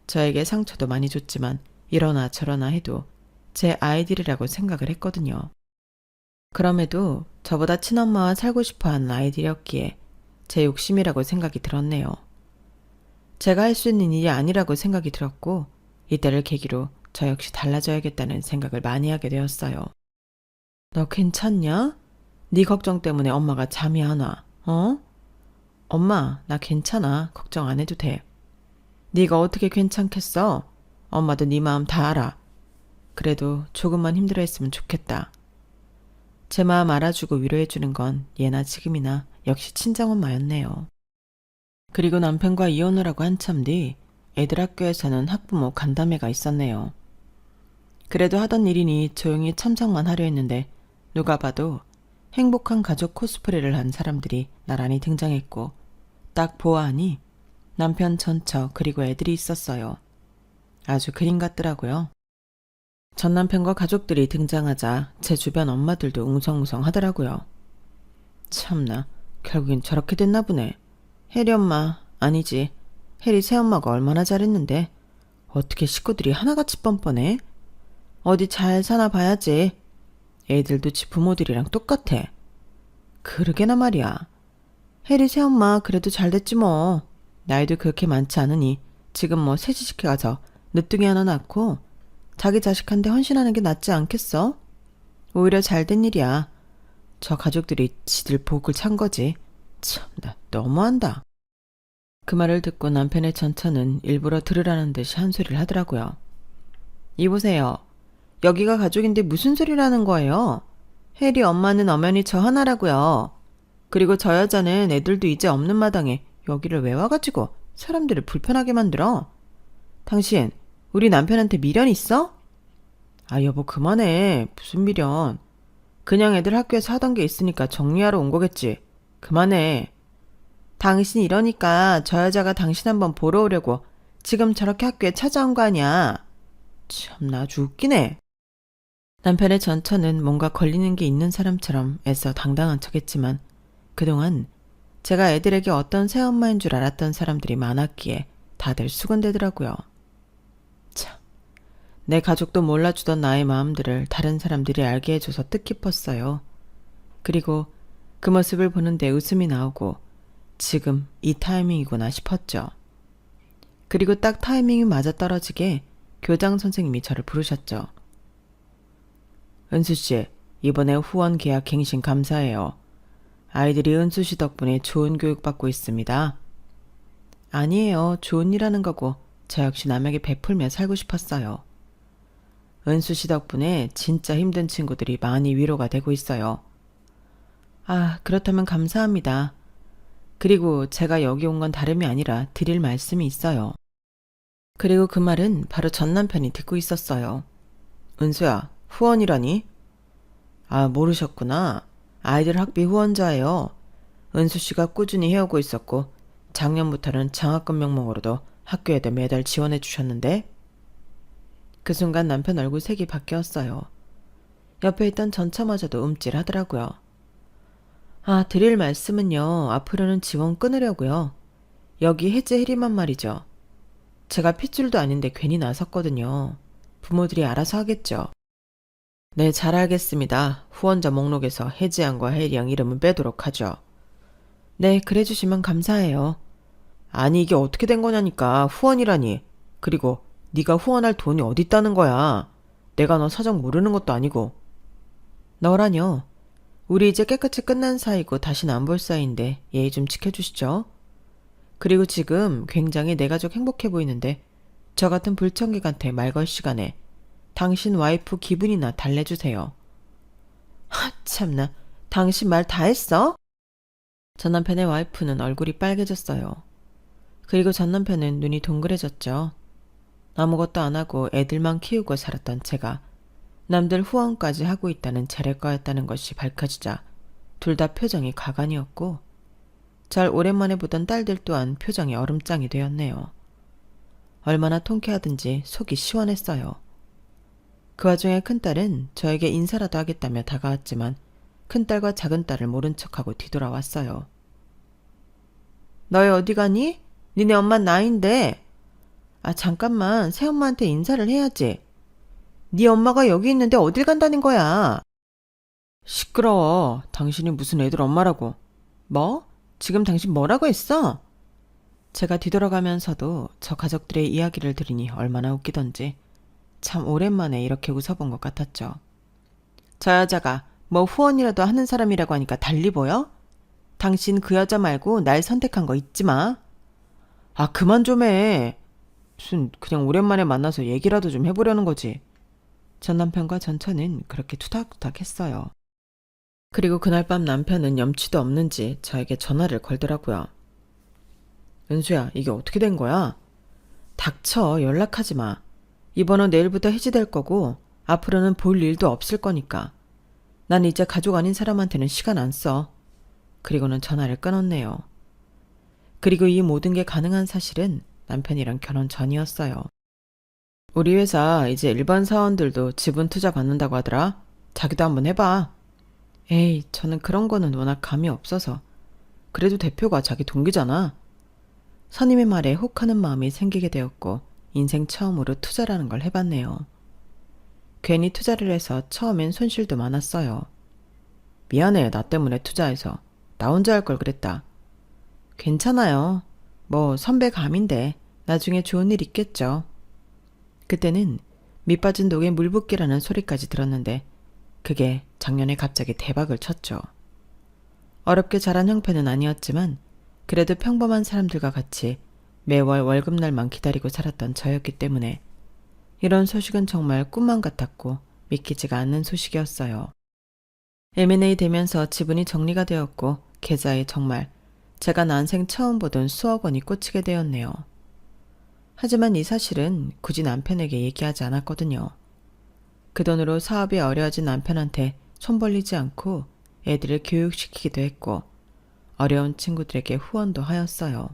저에게 상처도 많이 줬지만 이러나 저러나 해도 제 아이들이라고 생각을 했거든요. 그럼에도 저보다 친엄마와 살고 싶어하는 아이들이었기에 제 욕심이라고 생각이 들었네요. 제가 할 수 있는 일이 아니라고 생각이 들었고 이때를 계기로 저 역시 달라져야겠다는 생각을 많이 하게 되었어요. 너 괜찮냐? 네 걱정 때문에 엄마가 잠이 안 와. 어? 엄마, 나 괜찮아. 걱정 안 해도 돼. 네가 어떻게 괜찮겠어? 엄마도 네 마음 다 알아. 그래도 조금만 힘들어했으면 좋겠다. 제 마음 알아주고 위로해주는 건 예나 지금이나 역시 친정엄마였네요. 그리고 남편과 이혼을 하고 한참 뒤 애들 학교에서는 학부모 간담회가 있었네요. 그래도 하던 일이니 조용히 참석만 하려 했는데 누가 봐도 행복한 가족 코스프레를 한 사람들이 나란히 등장했고 딱 보아하니 남편 전처 그리고 애들이 있었어요. 아주 그림 같더라고요. 전 남편과 가족들이 등장하자 제 주변 엄마들도 웅성웅성 하더라고요. 참나, 결국엔 저렇게 됐나 보네. 혜리 엄마, 아니지. 혜리 새엄마가 얼마나 잘했는데 어떻게 식구들이 하나같이 뻔뻔해? 어디 잘 사나 봐야지. 애들도 지 부모들이랑 똑같아. 그러게나 말이야. 혜리 새엄마 그래도 잘됐지 뭐. 나이도 그렇게 많지 않으니 지금 뭐 새치식회 가서 늦둥이 하나 낳고 자기 자식한테 헌신하는 게 낫지 않겠어? 오히려 잘된 일이야. 저 가족들이 지들 복을 찬 거지. 참나, 너무한다. 그 말을 듣고 남편의 전처는 일부러 들으라는 듯이 한 소리를 하더라고요. 이보세요. 여기가 가족인데 무슨 소리라는 거예요? 혜리 엄마는 엄연히 저 하나라고요. 그리고 저 여자는 애들도 이제 없는 마당에 여기를 왜 와가지고 사람들을 불편하게 만들어? 당신 우리 남편한테 미련 있어? 아 여보 그만해. 무슨 미련. 그냥 애들 학교에서 하던 게 있으니까 정리하러 온 거겠지. 그만해. 당신 이러니까 저 여자가 당신 한번 보러 오려고 지금 저렇게 학교에 찾아온 거 아니야. 참나 아주 웃기네. 남편의 전처는 뭔가 걸리는 게 있는 사람처럼 애써 당당한 척했지만 그동안 제가 애들에게 어떤 새엄마인 줄 알았던 사람들이 많았기에 다들 수군대더라고요. 참, 내 가족도 몰라주던 나의 마음들을 다른 사람들이 알게 해줘서 뜻깊었어요. 그리고 그 모습을 보는데 웃음이 나오고 지금 이 타이밍이구나 싶었죠. 그리고 딱 타이밍이 맞아떨어지게 교장 선생님이 저를 부르셨죠. 은수씨, 이번에 후원 계약 갱신 감사해요. 아이들이 은수씨 덕분에 좋은 교육 받고 있습니다. 아니에요. 좋은 일 하는 거고 저 역시 남에게 베풀며 살고 싶었어요. 은수씨 덕분에 진짜 힘든 친구들이 많이 위로가 되고 있어요. 아, 그렇다면 감사합니다. 그리고 제가 여기 온 건 다름이 아니라 드릴 말씀이 있어요. 그리고 그 말은 바로 전 남편이 듣고 있었어요. 은수야, 후원이라니? 아, 모르셨구나. 아이들 학비 후원자예요. 은수씨가 꾸준히 해오고 있었고 작년부터는 장학금 명목으로도 학교에도 매달 지원해 주셨는데 그 순간 남편 얼굴 색이 바뀌었어요. 옆에 있던 전처마저도 움찔하더라고요. 아, 드릴 말씀은요. 앞으로는 지원 끊으려고요. 여기 해제 해리만 말이죠. 제가 핏줄도 아닌데 괜히 나섰거든요. 부모들이 알아서 하겠죠. 네, 잘 알겠습니다. 후원자 목록에서 해지양과 혜리양 이름은 빼도록 하죠. 네, 그래 주시면 감사해요. 아니 이게 어떻게 된 거냐니까. 후원이라니. 그리고 네가 후원할 돈이 어디 있다는 거야. 내가 너 사정 모르는 것도 아니고. 너라뇨. 우리 이제 깨끗이 끝난 사이고 다시는 안 볼 사이인데 예의 좀 지켜주시죠. 그리고 지금 굉장히 내 가족 행복해 보이는데 저 같은 불청객한테 말 걸 시간에 당신 와이프 기분이나 달래주세요. 하 참나. 당신 말 다 했어? 전 남편의 와이프는 얼굴이 빨개졌어요. 그리고 전 남편은 눈이 동그래졌죠. 아무것도 안 하고 애들만 키우고 살았던 제가 남들 후원까지 하고 있다는 재래과였다는 것이 밝혀지자 둘 다 표정이 가관이었고 잘 오랜만에 보던 딸들 또한 표정이 얼음장이 되었네요. 얼마나 통쾌하든지 속이 시원했어요. 그 와중에 큰딸은 저에게 인사라도 하겠다며 다가왔지만 큰딸과 작은딸을 모른 척하고 뒤돌아왔어요. 너희 어디 가니? 니네 엄마 나인데. 아 잠깐만 새엄마한테 인사를 해야지. 네 엄마가 여기 있는데 어딜 간다는 거야. 시끄러워. 당신이 무슨 애들 엄마라고. 뭐? 지금 당신 뭐라고 했어? 제가 뒤돌아가면서도 저 가족들의 이야기를 들으니 얼마나 웃기던지 참 오랜만에 이렇게 웃어본 것 같았죠. 저 여자가 뭐 후원이라도 하는 사람이라고 하니까 달리 보여? 당신 그 여자 말고 날 선택한 거 잊지 마. 아 그만 좀 해. 무슨 그냥 오랜만에 만나서 얘기라도 좀 해보려는 거지. 전 남편과 전처는 그렇게 투닥투닥 했어요. 그리고 그날 밤 남편은 염치도 없는지 저에게 전화를 걸더라고요. 은수야, 이게 어떻게 된 거야? 닥쳐, 연락하지 마. 이 번호 내일부터 해지될 거고 앞으로는 볼 일도 없을 거니까. 난 이제 가족 아닌 사람한테는 시간 안 써. 그리고는 전화를 끊었네요. 그리고 이 모든 게 가능한 사실은 남편이랑 결혼 전이었어요. 우리 회사 이제 일반 사원들도 지분 투자 받는다고 하더라. 자기도 한번 해봐. 에이, 저는 그런 거는 워낙 감이 없어서. 그래도 대표가 자기 동기잖아. 선임의 말에 혹하는 마음이 생기게 되었고 인생 처음으로 투자라는 걸 해봤네요. 괜히 투자를 해서 처음엔 손실도 많았어요. 미안해, 나 때문에 투자해서. 나 혼자 할 걸 그랬다. 괜찮아요. 뭐 선배 감인데 나중에 좋은 일 있겠죠. 그때는 밑빠진 독에 물 붓기라는 소리까지 들었는데 그게 작년에 갑자기 대박을 쳤죠. 어렵게 자란 형편은 아니었지만 그래도 평범한 사람들과 같이 매월 월급날만 기다리고 살았던 저였기 때문에 이런 소식은 정말 꿈만 같았고 믿기지가 않는 소식이었어요. M&A 되면서 지분이 정리가 되었고 계좌에 정말 제가 난생 처음 보던 수억 원이 꽂히게 되었네요. 하지만 이 사실은 굳이 남편에게 얘기하지 않았거든요. 그 돈으로 사업이 어려워진 남편한테 손 벌리지 않고 애들을 교육시키기도 했고 어려운 친구들에게 후원도 하였어요.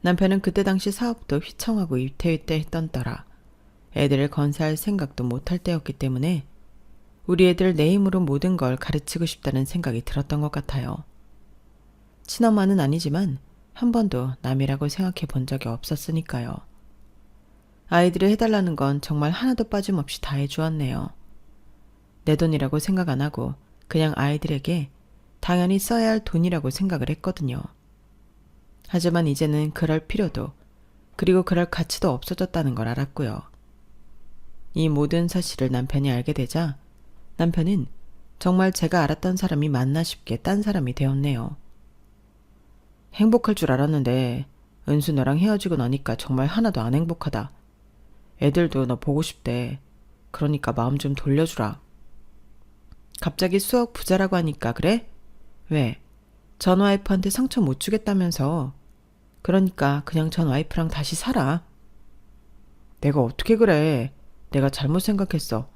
남편은 그때 당시 사업도 휘청하고 위태위태했던 따라 애들을 건사할 생각도 못할 때였기 때문에 우리 애들 내 힘으로 모든 걸 가르치고 싶다는 생각이 들었던 것 같아요. 친엄마는 아니지만 한 번도 남이라고 생각해 본 적이 없었으니까요. 아이들이 해달라는 건 정말 하나도 빠짐없이 다 해주었네요. 내 돈이라고 생각 안 하고 그냥 아이들에게 당연히 써야 할 돈이라고 생각을 했거든요. 하지만 이제는 그럴 필요도 그리고 그럴 가치도 없어졌다는 걸 알았고요. 이 모든 사실을 남편이 알게 되자 남편은 정말 제가 알았던 사람이 맞나 싶게 딴 사람이 되었네요. 행복할 줄 알았는데 은수 너랑 헤어지고 나니까 정말 하나도 안 행복하다. 애들도 너 보고 싶대. 그러니까 마음 좀 돌려주라. 갑자기 수억 부자라고 하니까 그래? 왜? 전 와이프한테 상처 못 주겠다면서. 그러니까 그냥 전 와이프랑 다시 살아. 내가 어떻게 그래. 내가 잘못 생각했어.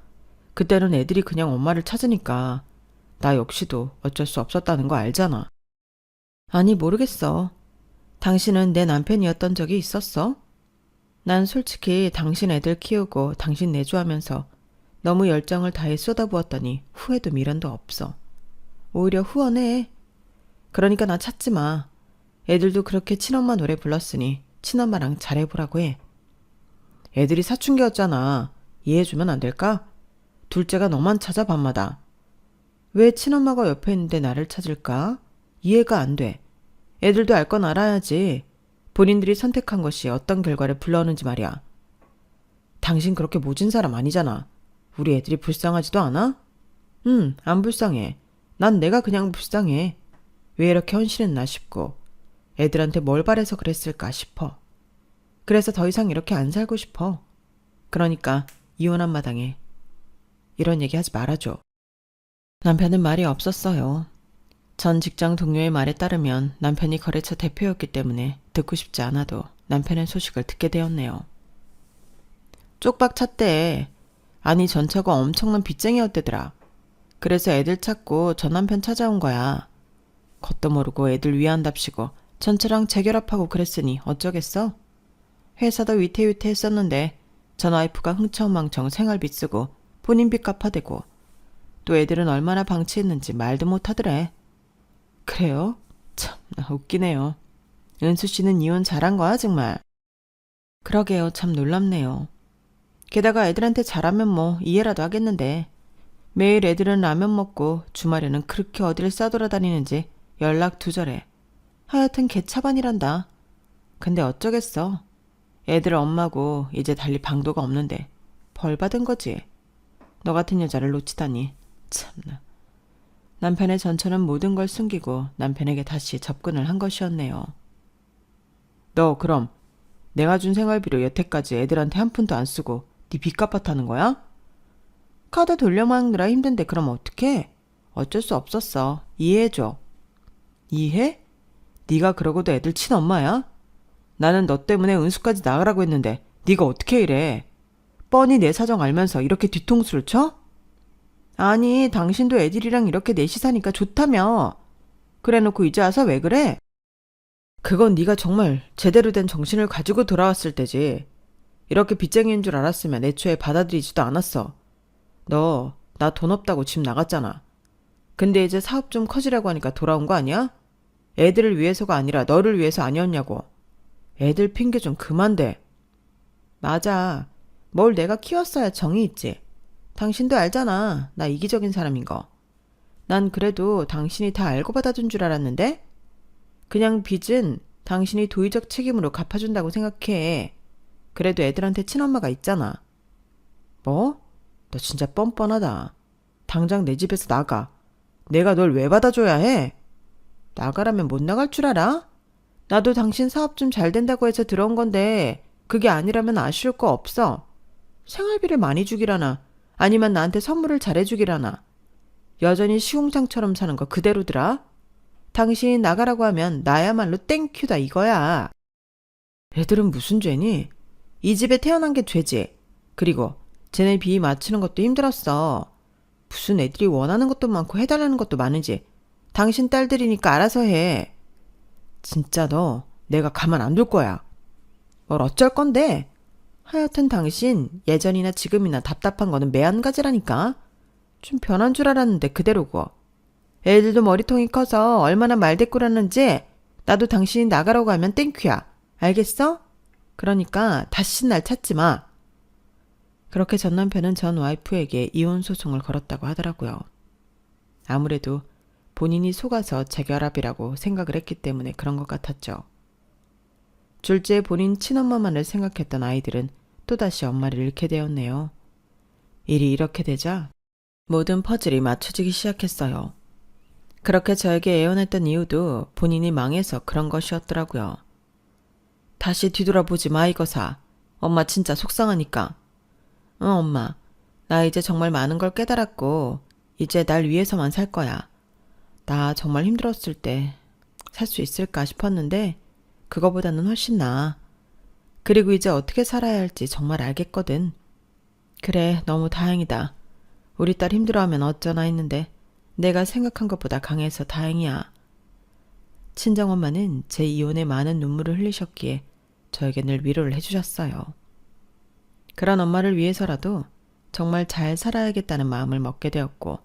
그때는 애들이 그냥 엄마를 찾으니까 나 역시도 어쩔 수 없었다는 거 알잖아. 아니 모르겠어. 당신은 내 남편이었던 적이 있었어? 난 솔직히 당신 애들 키우고 당신 내조하면서 너무 열정을 다해 쏟아부었더니 후회도 미련도 없어. 오히려 후원해. 그러니까 나 찾지 마. 애들도 그렇게 친엄마 노래 불렀으니 친엄마랑 잘해보라고 해. 애들이 사춘기였잖아. 이해해주면 안 될까? 둘째가 너만 찾아 밤마다. 왜 친엄마가 옆에 있는데 나를 찾을까? 이해가 안 돼. 애들도 알 건 알아야지. 본인들이 선택한 것이 어떤 결과를 불러오는지 말이야. 당신 그렇게 모진 사람 아니잖아. 우리 애들이 불쌍하지도 않아? 안 불쌍해. 난 내가 그냥 불쌍해. 왜 이렇게 헌신했나 싶고 애들한테 뭘 바래서 그랬을까 싶어. 그래서 더 이상 이렇게 안 살고 싶어. 그러니까 이혼한 마당에 이런 얘기 하지 말아줘. 남편은 말이 없었어요. 전 직장 동료의 말에 따르면 남편이 거래처 대표였기 때문에 듣고 싶지 않아도 남편의 소식을 듣게 되었네요. 쪽박 찼대. 아니 전 차가 엄청난 빚쟁이였대더라. 그래서 애들 찾고 전 남편 찾아온 거야. 겉도 모르고 애들 위한답시고 전차랑 재결합하고 그랬으니 어쩌겠어? 회사도 위태위태했었는데 전 와이프가 흥청망청 생활비 쓰고 본인 빚 갚아대고 또 애들은 얼마나 방치했는지 말도 못하더래. 그래요? 참 웃기네요. 은수 씨는 이혼 잘한 거야 정말. 그러게요. 참 놀랍네요. 게다가 애들한테 잘하면 뭐 이해라도 하겠는데 매일 애들은 라면 먹고 주말에는 그렇게 어디를 싸돌아다니는지 연락 두절해. 하여튼 개차반이란다. 근데 어쩌겠어. 애들 엄마고 이제 달리 방도가 없는데 벌 받은 거지. 너 같은 여자를 놓치다니. 참나. 남편의 전처는 모든 걸 숨기고 남편에게 다시 접근을 한 것이었네요. 너 그럼 내가 준 생활비로 여태까지 애들한테 한 푼도 안 쓰고 네 빚 갚았다는 거야? 카드 돌려막느라 힘든데 그럼 어떡해? 어쩔 수 없었어. 이해해줘. 이해? 네가 그러고도 애들 친엄마야? 나는 너 때문에 은수까지 나가라고 했는데 네가 어떻게 이래? 뻔히 내 사정 알면서 이렇게 뒤통수를 쳐? 아니 당신도 애들이랑 이렇게 넷이 사니까 좋다며. 그래놓고 이제 와서 왜 그래? 그건 네가 정말 제대로 된 정신을 가지고 돌아왔을 때지. 이렇게 빚쟁이인 줄 알았으면 애초에 받아들이지도 않았어. 너 나 돈 없다고 집 나갔잖아. 근데 이제 사업 좀 커지라고 하니까 돌아온 거 아니야? 애들을 위해서가 아니라 너를 위해서 아니었냐고. 애들 핑계 좀 그만 대. 맞아. 뭘 내가 키웠어야 정이 있지. 당신도 알잖아. 나 이기적인 사람인 거. 난 그래도 당신이 다 알고 받아준 줄 알았는데? 그냥 빚은 당신이 도의적 책임으로 갚아준다고 생각해. 그래도 애들한테 친엄마가 있잖아. 뭐? 너 진짜 뻔뻔하다. 당장 내 집에서 나가. 내가 널 왜 받아줘야 해? 나가라면 못 나갈 줄 알아? 나도 당신 사업 좀 잘 된다고 해서 들어온 건데 그게 아니라면 아쉬울 거 없어. 생활비를 많이 주기라나 아니면 나한테 선물을 잘해주기라나. 여전히 시궁창처럼 사는 거 그대로더라. 당신이 나가라고 하면 나야말로 땡큐다 이거야. 애들은 무슨 죄니? 이 집에 태어난 게 죄지. 그리고 쟤네 비위 맞추는 것도 힘들었어. 무슨 애들이 원하는 것도 많고 해달라는 것도 많은지. 당신 딸들이니까 알아서 해. 진짜 너 내가 가만 안 둘 거야. 뭘 어쩔 건데? 하여튼 당신 예전이나 지금이나 답답한 거는 매한가지라니까. 좀 변한 줄 알았는데 그대로고. 애들도 머리통이 커서 얼마나 말대꾸라는지 나도 당신이 나가라고 하면 땡큐야. 알겠어? 그러니까 다시 날 찾지 마. 그렇게 전 남편은 전 와이프에게 이혼 소송을 걸었다고 하더라고요. 아무래도 본인이 속아서 재결합이라고 생각을 했기 때문에 그런 것 같았죠. 둘째 본인 친엄마만을 생각했던 아이들은 또다시 엄마를 잃게 되었네요. 일이 이렇게 되자 모든 퍼즐이 맞춰지기 시작했어요. 그렇게 저에게 애원했던 이유도 본인이 망해서 그런 것이었더라고요. 다시 뒤돌아보지 마 이거사. 엄마 진짜 속상하니까. 응 엄마. 나 이제 정말 많은 걸 깨달았고 이제 날 위해서만 살 거야. 나 정말 힘들었을 때 살 수 있을까 싶었는데 그거보다는 훨씬 나아. 그리고 이제 어떻게 살아야 할지 정말 알겠거든. 그래 너무 다행이다. 우리 딸 힘들어하면 어쩌나 했는데 내가 생각한 것보다 강해서 다행이야. 친정엄마는 제 이혼에 많은 눈물을 흘리셨기에 저에게 늘 위로를 해주셨어요. 그런 엄마를 위해서라도 정말 잘 살아야겠다는 마음을 먹게 되었고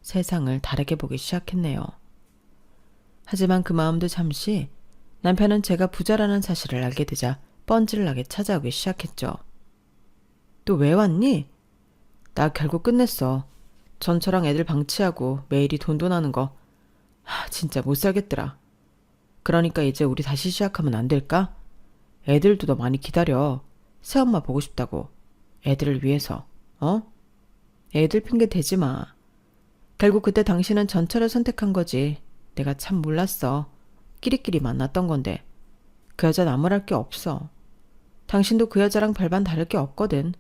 세상을 다르게 보기 시작했네요. 하지만 그 마음도 잠시 남편은 제가 부자라는 사실을 알게 되자 뻔질나게 찾아오기 시작했죠. 또 왜 왔니? 나 결국 끝냈어. 전처랑 애들 방치하고 매일이 돈돈하는 거. 진짜 못 살겠더라. 그러니까 이제 우리 다시 시작하면 안 될까? 애들도 너 많이 기다려. 새엄마 보고 싶다고. 애들을 위해서. 어? 애들 핑계 대지 마. 결국 그때 당신은 전철을 선택한 거지. 내가 참 몰랐어. 끼리끼리 만났던 건데. 그 여자 나무랄 게 없어. 당신도 그 여자랑 별반 다를 게 없거든.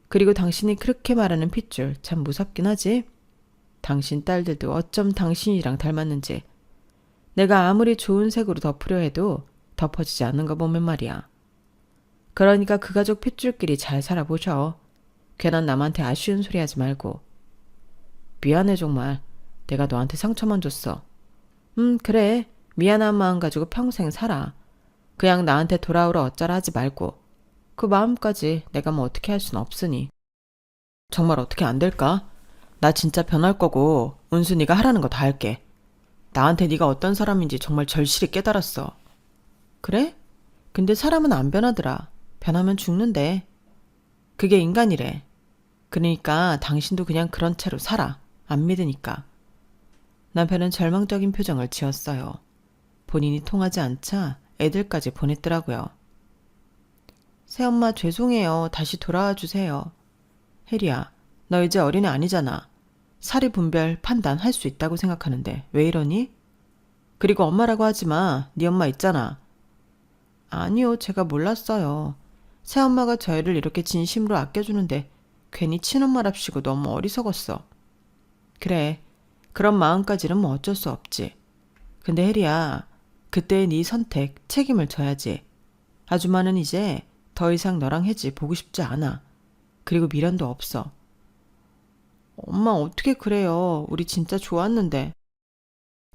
그리고 당신이 그렇게 말하는 핏줄 참 무섭긴 하지. 당신 딸들도 어쩜 당신이랑 닮았는지. 내가 아무리 좋은 색으로 덮으려 해도 덮어지지 않는 거 보면 말이야. 그러니까 그 가족 핏줄끼리 잘 살아보셔. 괜한 남한테 아쉬운 소리 하지 말고. 미안해 정말. 내가 너한테 상처만 줬어. 그래. 미안한 마음 가지고 평생 살아. 그냥 나한테 돌아오라 어쩌라 하지 말고. 그 마음까지 내가 뭐 어떻게 할 순 없으니. 정말 어떻게 안 될까? 나 진짜 변할 거고 은순이가 하라는 거 다 할게. 나한테 네가 어떤 사람인지 정말 절실히 깨달았어. 그래? 근데 사람은 안 변하더라. 변하면 죽는데. 그게 인간이래. 그러니까 당신도 그냥 그런 채로 살아. 안 믿으니까. 남편은 절망적인 표정을 지었어요. 본인이 통하지 않자 애들까지 보냈더라고요. 새엄마 죄송해요. 다시 돌아와 주세요. 혜리야, 너 이제 어린애 아니잖아. 사리 분별 판단 할 수 있다고 생각하는데 왜 이러니? 그리고 엄마라고 하지 마. 네 엄마 있잖아. 아니요, 제가 몰랐어요. 새엄마가 저희를 이렇게 진심으로 아껴주는데 괜히 친엄마랍시고 너무 어리석었어. 그래, 그런 마음까지는 뭐 어쩔 수 없지. 근데 혜리야, 그때의 네 선택 책임을 져야지. 아줌마는 이제 더 이상 너랑 혜지 보고 싶지 않아. 그리고 미련도 없어. 엄마 어떻게 그래요. 우리 진짜 좋았는데.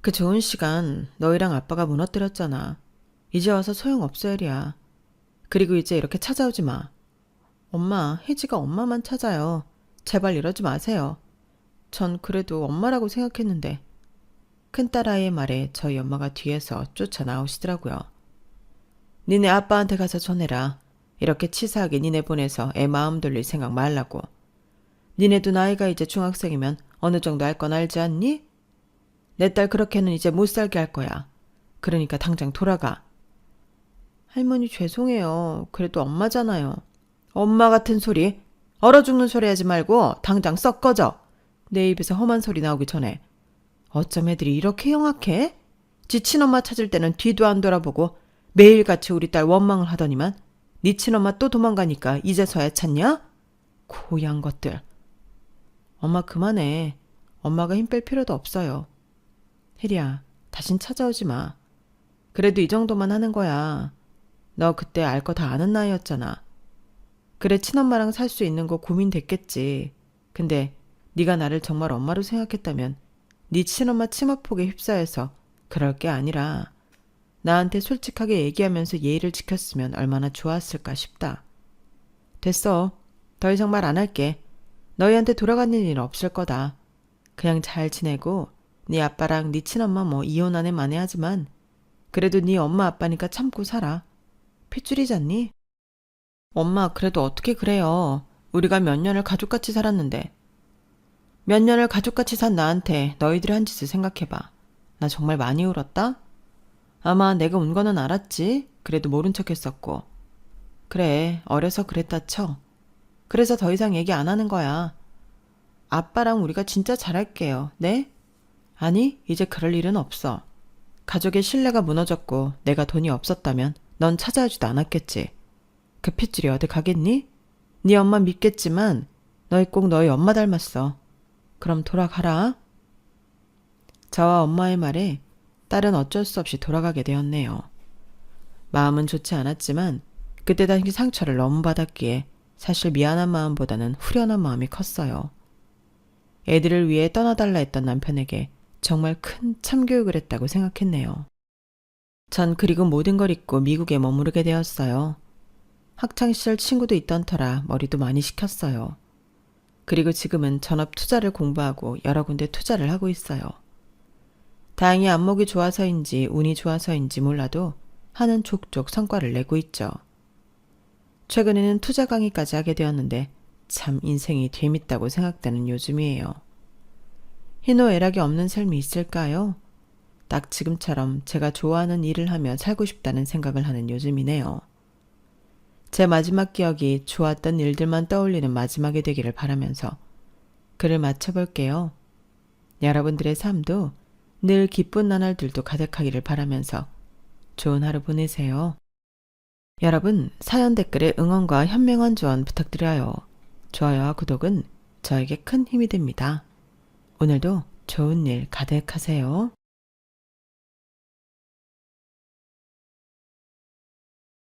그 좋은 시간 너희랑 아빠가 무너뜨렸잖아. 이제 와서 소용없어 혜리야. 그리고 이제 이렇게 찾아오지 마. 엄마, 혜지가 엄마만 찾아요. 제발 이러지 마세요. 전 그래도 엄마라고 생각했는데. 큰딸아이의 말에 저희 엄마가 뒤에서 쫓아 나오시더라고요. 니네 아빠한테 가서 전해라. 이렇게 치사하게 니네 보내서 애 마음 돌릴 생각 말라고. 니네도 나이가 이제 중학생이면 어느 정도 알 건 알지 않니? 내 딸 그렇게는 이제 못 살게 할 거야. 그러니까 당장 돌아가. 할머니 죄송해요. 그래도 엄마잖아요. 엄마 같은 소리. 얼어 죽는 소리 하지 말고 당장 썩 꺼져. 내 입에서 험한 소리 나오기 전에. 어쩜 애들이 이렇게 영악해? 지 친엄마 찾을 때는 뒤도 안 돌아보고 매일같이 우리 딸 원망을 하더니만 네 친엄마 또 도망가니까 이제서야 찾냐? 고양 것들. 엄마 그만해. 엄마가 힘 뺄 필요도 없어요. 혜리야, 다신 찾아오지 마. 그래도 이 정도만 하는 거야. 너 그때 알 거 다 아는 나이였잖아. 그래 친엄마랑 살 수 있는 거 고민됐겠지. 근데 네가 나를 정말 엄마로 생각했다면 네 친엄마 치마폭에 휩싸여서 그럴 게 아니라 나한테 솔직하게 얘기하면서 예의를 지켰으면 얼마나 좋았을까 싶다. 됐어. 더 이상 말 안 할게. 너희한테 돌아가는 일 없을 거다. 그냥 잘 지내고 네 아빠랑 네 친엄마 뭐 이혼하네 마네 하지만 그래도 네 엄마 아빠니까 참고 살아. 핏줄이잖니? 엄마 그래도 어떻게 그래요. 우리가 몇 년을 가족같이 살았는데. 몇 년을 가족같이 산 나한테 너희들이 한 짓을 생각해봐. 나 정말 많이 울었다? 아마 내가 운 거는 알았지. 그래도 모른 척 했었고. 그래, 어려서 그랬다 쳐. 그래서 더 이상 얘기 안 하는 거야. 아빠랑 우리가 진짜 잘할게요. 네? 아니, 이제 그럴 일은 없어. 가족의 신뢰가 무너졌고 내가 돈이 없었다면 넌 찾아오지도 않았겠지. 그 핏줄이 어디 가겠니? 네 엄마 믿겠지만 너희 꼭 너희 엄마 닮았어. 그럼 돌아가라. 저와 엄마의 말에 딸은 어쩔 수 없이 돌아가게 되었네요. 마음은 좋지 않았지만 그때 당시 상처를 너무 받았기에 사실 미안한 마음보다는 후련한 마음이 컸어요. 애들을 위해 떠나달라 했던 남편에게 정말 큰 참교육을 했다고 생각했네요. 전 그리고 모든 걸 잊고 미국에 머무르게 되었어요. 학창시절 친구도 있던 터라 머리도 많이 식혔어요. 그리고 지금은 전업 투자를 공부하고 여러 군데 투자를 하고 있어요. 다행히 안목이 좋아서인지 운이 좋아서인지 몰라도 하는 족족 성과를 내고 있죠. 최근에는 투자 강의까지 하게 되었는데 참 인생이 재밌다고 생각되는 요즘이에요. 희노애락이 없는 삶이 있을까요? 딱 지금처럼 제가 좋아하는 일을 하며 살고 싶다는 생각을 하는 요즘이네요. 제 마지막 기억이 좋았던 일들만 떠올리는 마지막이 되기를 바라면서 글을 마쳐볼게요. 여러분들의 삶도 늘 기쁜 나날들도 가득하기를 바라면서 좋은 하루 보내세요. 여러분, 사연 댓글에 응원과 현명한 조언 부탁드려요. 좋아요와 구독은 저에게 큰 힘이 됩니다. 오늘도 좋은 일 가득하세요.